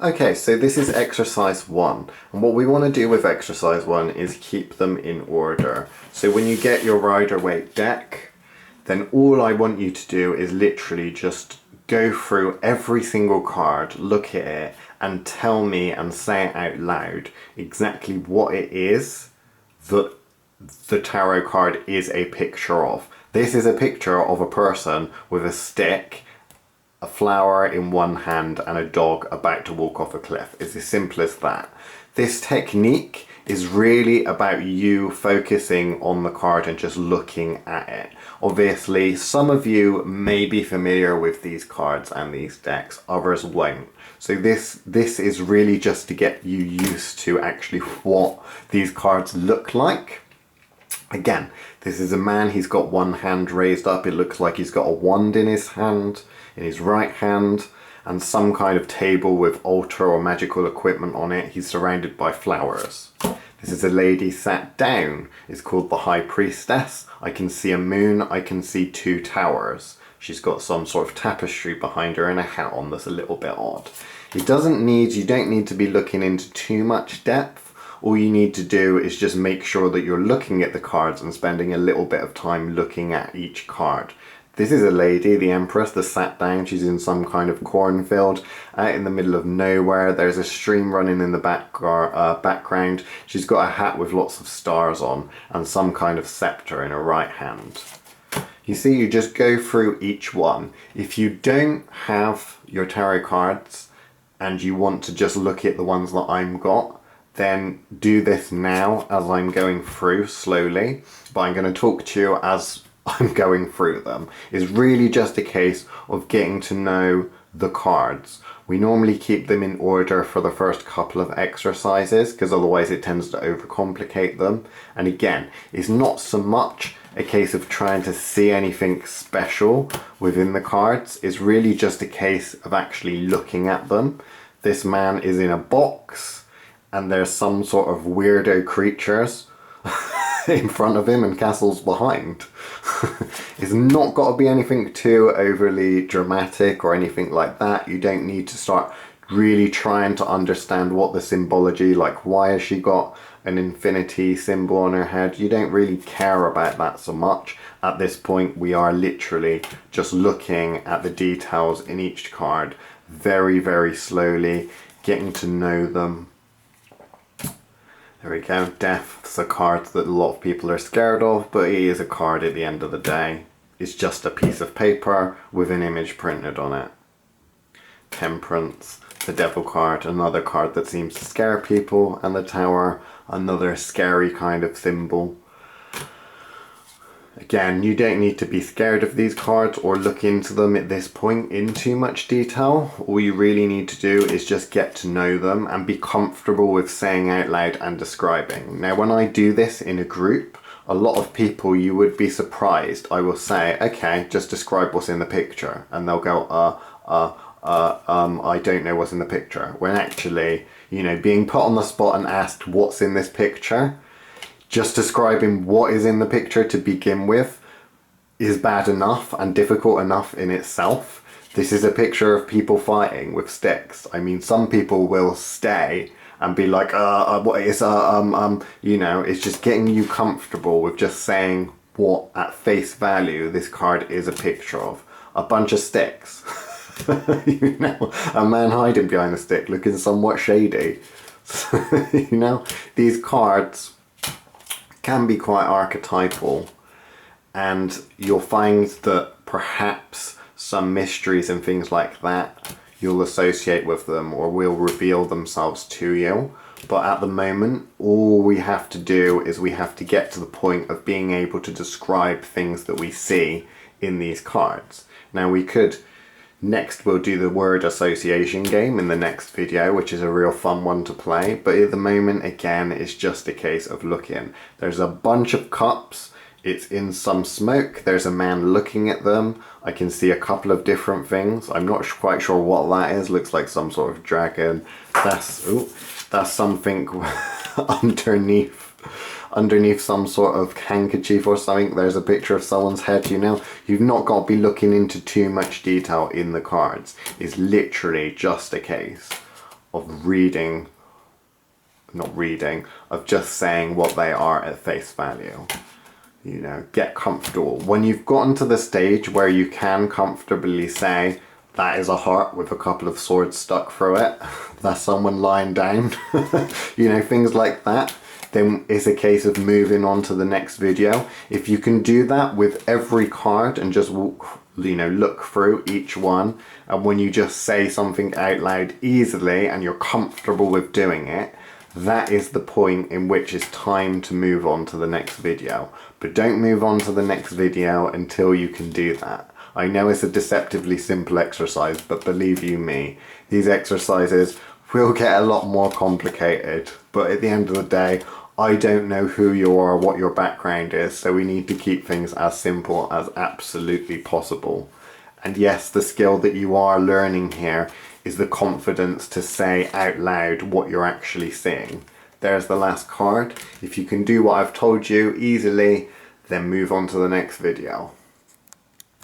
Okay, so this is exercise 1, and what we want to do with exercise 1 is keep them in order. So when you get your Rider Waite deck, then all I want you to do is literally just go through every single card, look at it, and tell me and say it out loud exactly what it is that the tarot card is a picture of. This is a picture of a person with a stick, a flower in one hand, and a dog about to walk off a cliff. It's as simple as that. This technique is really about you focusing on the card and just looking at it. Obviously, some of you may be familiar with these cards and these decks, others won't. So this is really just to get you used to actually what these cards look like. Again, this is a man, he's got one hand raised up. It looks like he's got a wand in his hand, in his right hand, and some kind of table with altar or magical equipment on it. He's surrounded by flowers. This is a lady sat down. It's called the High Priestess. I can see a moon, I can see 2 towers. She's got some sort of tapestry behind her and a hat on that's a little bit odd. You don't need to be looking into too much depth. All you need to do is just make sure that you're looking at the cards and spending a little bit of time looking at each card. This is a lady, the Empress, that sat down. She's in some kind of cornfield out in the middle of nowhere. There's a stream running in the background. She's got a hat with lots of stars on and some kind of scepter in her right hand. You see, you just go through each one. If you don't have your tarot cards and you want to just look at the ones that I've got, then do this now as I'm going through slowly. But I'm going to talk to you as I'm going through them. It's really just a case of getting to know the cards. We normally keep them in order for the first couple of exercises because otherwise it tends to overcomplicate them. And again, it's not so much a case of trying to see anything special within the cards. It's really just a case of actually looking at them. This man is in a box and there's some sort of weirdo creatures in front of him and castles behind. It's not got to be anything too overly dramatic or anything like that. You don't need to start really trying to understand what the symbology, like why has she got an infinity symbol on her head. You don't really care about that so much. At this point we are literally just looking at the details in each card very, very slowly, getting to know them. There we go. Death's a card that a lot of people are scared of, but it is a card at the end of the day. It's just a piece of paper with an image printed on it. Temperance, the Devil card, another card that seems to scare people, and the Tower, another scary kind of symbol. Again, you don't need to be scared of these cards or look into them at this point in too much detail. All you really need to do is just get to know them and be comfortable with saying out loud and describing. Now, when I do this in a group, a lot of people, you would be surprised. I will say, okay, just describe what's in the picture. And they'll go, I don't know what's in the picture. When actually, you know, being put on the spot and asked what's in this picture, just describing what is in the picture to begin with is bad enough and difficult enough in itself. This is a picture of people fighting with sticks. I mean, some people will stay and be like, what is, you know, it's just getting you comfortable with just saying what at face value this card is a picture of. A bunch of sticks. You know, a man hiding behind a stick looking somewhat shady. You know, these cards can be quite archetypal, and you'll find that perhaps some mysteries and things like that you'll associate with them or will reveal themselves to you. But at the moment, all we have to do is we have to get to the point of being able to describe things that we see in these cards. Now we could, next we'll do the word association game in the next video, which is a real fun one to play. But at the moment, again, it's just a case of looking. There's a bunch of cups. It's in some smoke. There's a man looking at them. I can see a couple of different things. I'm not quite sure what that is. Looks like some sort of dragon. That's something underneath some sort of handkerchief or something. There's a picture of someone's head. You know, you've not got to be looking into too much detail in the cards. It's literally just a case of reading, not reading, of just saying what they are at face value. You know, get comfortable. When you've gotten to the stage where you can comfortably say, that is a heart with a couple of swords stuck through it, that's someone lying down, you know, things like that, then it's a case of moving on to the next video. If you can do that with every card and just walk, you know, look through each one, and when you just say something out loud easily and you're comfortable with doing it, that is the point in which it's time to move on to the next video. But don't move on to the next video until you can do that. I know it's a deceptively simple exercise, but believe you me, these exercises will get a lot more complicated. But at the end of the day, I don't know who you are, what your background is, so we need to keep things as simple as absolutely possible. And yes, the skill that you are learning here is the confidence to say out loud what you're actually seeing. There's the last card. If you can do what I've told you easily, then move on to the next video.